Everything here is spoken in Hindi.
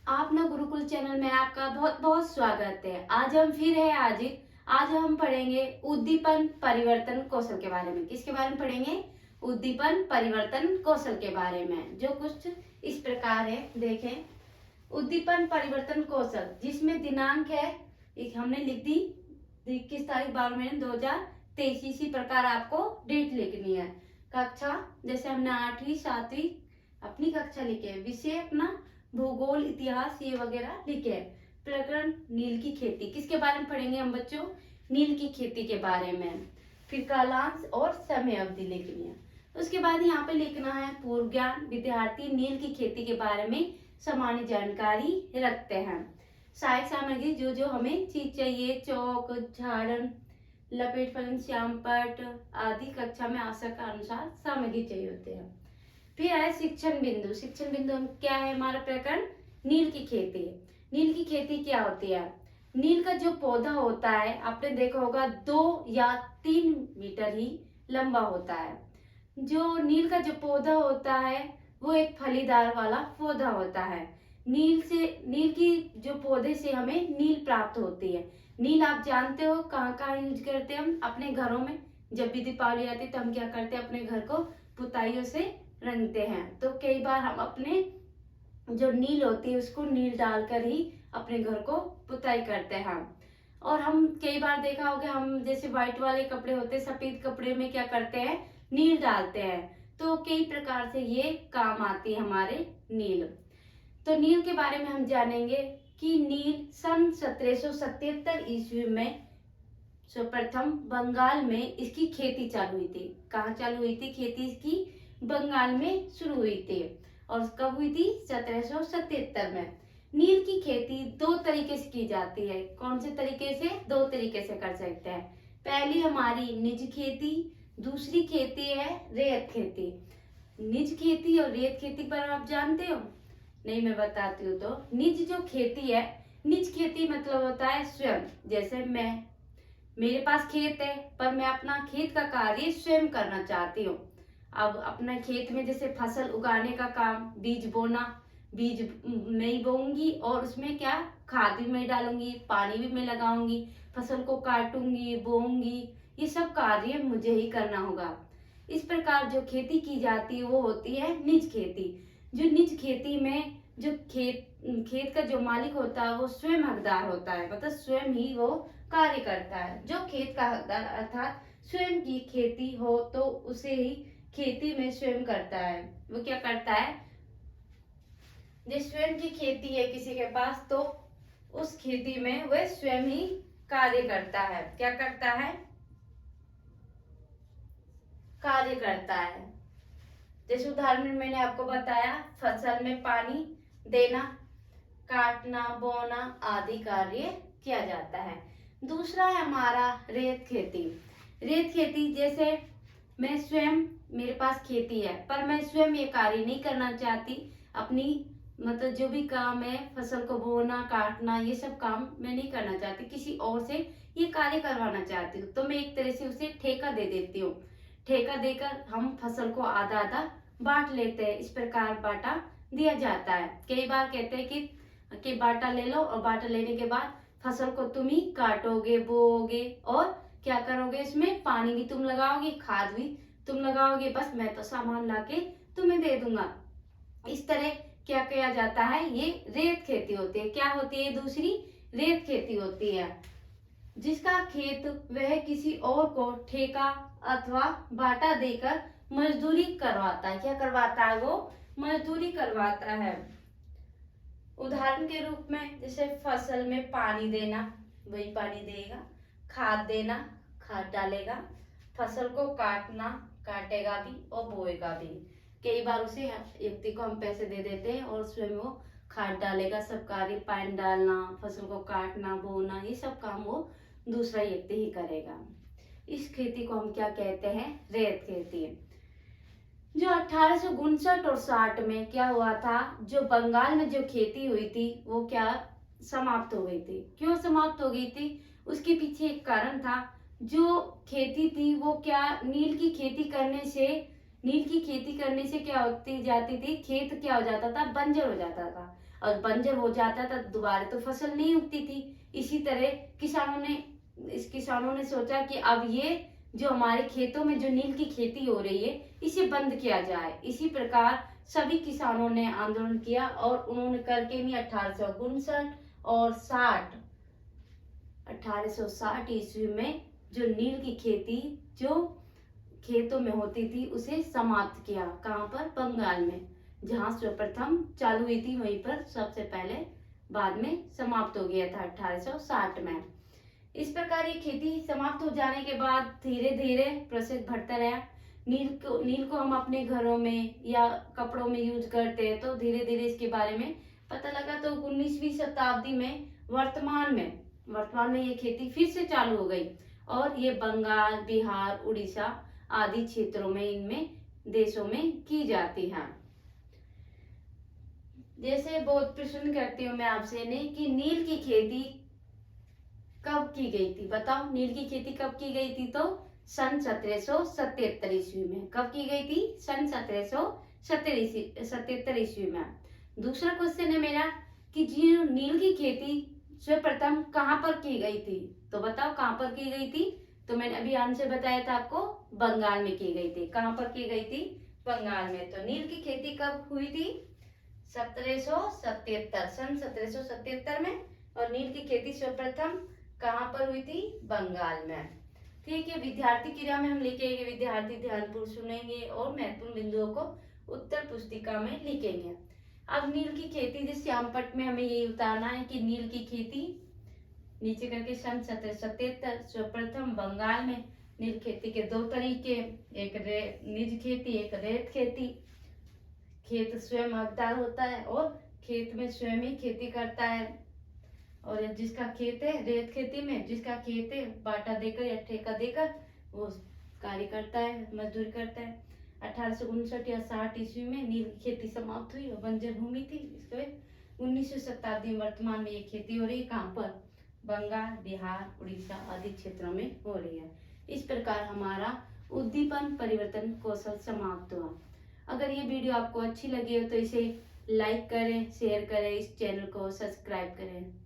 आप ना गुरुकुल चैनल में आपका बहुत बहुत स्वागत है। आज हम फिर है हाजिर। आज हम पढ़ेंगे उद्दीपन परिवर्तन कौशल के बारे में। किसके बारे में पढ़ेंगे? उद्दीपन परिवर्तन कौशल के बारे में, जो कुछ इस प्रकार है। देखें, उद्दीपन परिवर्तन कौशल, जिसमें दिनांक है एक हमने लिख दी 21 तारीख 12 महीने 2023। इसी प्रकार आपको डेट लिखनी है। कक्षा जैसे हमने 8वीं 7वीं अपनी कक्षा लिखे, विषय अपना भूगोल इतिहास ये वगैरह लिखे। प्रकरण नील की खेती, किसके बारे में पढ़ेंगे हम बच्चों? नील की खेती के बारे में। फिर कालांश और समय अवधि लिखनी है। उसके बाद यहाँ पे लिखना है पूर्व ज्ञान। विद्यार्थी नील की खेती के बारे में सामान्य जानकारी रखते हैं। सहायक सामग्री जो जो हमें चीज चाहिए, चौक, झाड़न, लपेट फलन, श्यामपट्ट आदि कक्षा में आवश्यकता अनुसार सामग्री चाहिए होते हैं। फिर है शिक्षण बिंदु। शिक्षण बिंदु क्या है? हमारा प्रकरण नील की खेती। नील की खेती क्या होती है? नील का जो पौधा होता है, आपने देखा होगा 2 या 3 मीटर ही लंबा होता है। जो नील का जो पौधा होता है वो एक फलीदार वाला पौधा होता है। नील की जो पौधे से हमें नील प्राप्त होती है। नील आप जानते हो कहाँ कहाँ यूज करते हैं हम? अपने घरों में। जब भी दीपावली आती है तो हम क्या करते हैं? अपने घर को पुताइयों से रंगते हैं। तो कई बार हम अपने जो नील होती है उसको नील डालकर ही अपने घर को पुताई करते हैं। और हम कई बार देखा होगा, हम जैसे व्हाइट वाले कपड़े होते हैं, सफेद कपड़े में क्या करते हैं? नील डालते हैं। तो कई प्रकार से ये काम आती है हमारे नील। तो नील के बारे में हम जानेंगे कि नील सन 1777 ईस्वी में सर्वप्रथम बंगाल में इसकी खेती चालू हुई थी। कहाँ चालू हुई थी खेती इसकी? बंगाल में शुरू हुई थी। और कब हुई थी? 1777 में। नील की खेती 2 तरीके से की जाती है। कौन से तरीके से? 2 तरीके से कर सकते हैं। पहली हमारी निज खेती, दूसरी खेती है रेत खेती। निज खेती और रेत खेती पर आप जानते हो? नहीं, मैं बताती हूँ। तो निज जो खेती है, निज खेती मतलब होता है स्वयं। जैसे मेरे पास खेत है पर मैं अपना खेत का कार्य स्वयं करना चाहती हूँ। अब अपने खेत में जैसे फसल उगाने का काम, बीज बोना, बीज मैं ही बोऊंगी और उसमें क्या खाद भी मैं डालूंगी, पानी भी मैं लगाऊंगी, फसल को काटूंगी, बोऊंगी, ये सब कार्य मुझे ही करना होगा। इस प्रकार जो खेती की जाती है वो होती है निज खेती। जो निज खेती में जो खेत का जो मालिक होता है वो स्वयं हकदार होता है, मतलब स्वयं ही वो कार्य करता है। जो खेत का हकदार अर्थात स्वयं की खेती हो तो उसे ही खेती में स्वयं करता है। वो क्या करता है? जिस स्वयं की खेती है किसी के पास, तो उस खेती में वह स्वयं ही कार्य करता है। क्या करता है? कार्य करता है। जैसे उदाहरण में मैंने आपको बताया, फसल में पानी देना, काटना, बोना आदि कार्य किया जाता है। दूसरा है हमारा रेत खेती। रेत खेती जैसे मैं स्वयं, मेरे पास खेती है पर मैं स्वयं ये कार्य नहीं करना चाहती। अपनी मतलब जो भी काम है, फसल को बोना, काटना, ये सब काम मैं नहीं करना चाहती, किसी और से ये कार्य करवाना चाहती हूँ। तो मैं एक तरह से उसे ठेका दे देती हूँ। ठेका देकर हम फसल को आधा आधा बांट लेते हैं। इस प्रकार बांटा दिया जाता है। कई बार कहते हैं कि बांटा ले लो और बांटा लेने के बाद फसल को तुम ही काटोगे, बोओगे और क्या करोगे? इसमें पानी भी तुम लगाओगे, खाद भी तुम लगाओगे, बस मैं तो सामान लाके तुम्हें दे दूंगा। इस तरह क्या किया जाता है? ये रेत खेती होती है। क्या होती है? दूसरी रेत खेती होती है। जिसका खेत वह किसी और को ठेका अथवा बाटा देकर मजदूरी करवाता है। क्या करवाता है? वो मजदूरी करवाता है। उदाहरण के रूप में जैसे फसल में पानी देना, वही पानी देगा, खाद देना, खाद डालेगा, फसल को काटना, काटेगा भी और बोएगा भी। कई बार उसे व्यक्ति को हम पैसे दे देते हैं और स्वयं वो खाद डालेगा, सब कार्य, पानी डालना, फसल को काटना, बोना, ये सब काम वो दूसरा व्यक्ति ही करेगा। इस खेती को हम क्या कहते हैं? रेत खेती। जो 1859 और 60 में क्या हुआ था, जो बंगाल में जो खेती हुई थी वो क्या समाप्त हो गई थी। क्यों समाप्त हो गई थी? उसके पीछे एक कारण था। जो खेती थी वो क्या, नील की खेती करने से नील की खेती करने से क्या होती जाती थी, खेत क्या हो जाता था, बंजर हो जाता था, और बंजर हो जाता था दोबारा तो फसल नहीं उगती थी। इसी तरह किसानों ने सोचा कि अब ये जो हमारे खेतों में जो नील की खेती हो रही है इसे बंद किया जाए। इसी प्रकार सभी किसानों ने आंदोलन किया और उन्होंने करके भी 1859 और 1860 ईस्वी में जो नील की खेती जो खेतों में होती थी उसे समाप्त किया। कहाँ पर? बंगाल में, जहाँ सर्वप्रथम चालू हुई थी वहीं पर सबसे पहले, बाद में समाप्त हो गया था 1860 में। इस प्रकार ये खेती समाप्त हो जाने के बाद धीरे धीरे प्रोसेस बढ़ता रहा। नील को हम अपने घरों में या कपड़ों में यूज करते हैं, तो धीरे धीरे इसके बारे में पता लगा। तो 19वीं शताब्दी में वर्तमान में ये खेती फिर से चालू हो गई और ये बंगाल, बिहार, उड़ीसा आदि क्षेत्रों में इनमें देशों में की जाती है। जैसे बहुत प्रश्न करती हूँ मैं आपसे ने कि नील की खेती कब की गई थी, बताओ नील की खेती कब की गई थी? तो सन 1777 ईस्वी में। कब की गई थी? सन 1777 ईस्वी में। दूसरा क्वेश्चन है मेरा कि जी नील की खेती सर्वप्रथम कहाँ पर की गई थी, तो बताओ कहाँ पर की गई थी? तो मैंने अभी आंसर बताया था आपको, बंगाल में की गई थी। कहाँ पर की गई थी? बंगाल में। तो नील की खेती कब हुई थी? 1777, सन 1777 में। और नील की खेती सर्वप्रथम कहाँ पर हुई थी? बंगाल में। ठीक है, विद्यार्थी क्रिया में हम लिखेंगे, विद्यार्थी ध्यानपूर्वक सुनेंगे और महत्वपूर्ण बिंदुओं को उत्तर पुस्तिका में लिखेंगे। अब नील की खेती जिस श्यामपट्ट में हमें यही उतारना है कि नील की खेती नीचे करके सन 1777 सर्वप्रथम बंगाल में। नील खेती के दो तरीके, एक निज खेती, एक रेत खेती। खेत स्वयं हकदार होता है और खेत में स्वयं ही खेती करता है, और जिसका खेत है रेत खेती में, जिसका खेत है बाटा देकर या ठेका देकर वो कार्य करता है, मजदूरी करता है। 1859 या 60 ईस्वी में नील की खेती समाप्त हुई और बंजर भूमि थी। इसके 19वीं शताब्दी में वर्तमान में ये खेती हो रही है। कहाँ पर? बंगाल, बिहार, उड़ीसा आदि क्षेत्रों में हो रही है। इस प्रकार हमारा उद्दीपन परिवर्तन कौशल समाप्त हुआ। अगर ये वीडियो आपको अच्छी लगी हो तो इसे लाइक करें, शेयर करें, इस चैनल को सब्सक्राइब करें।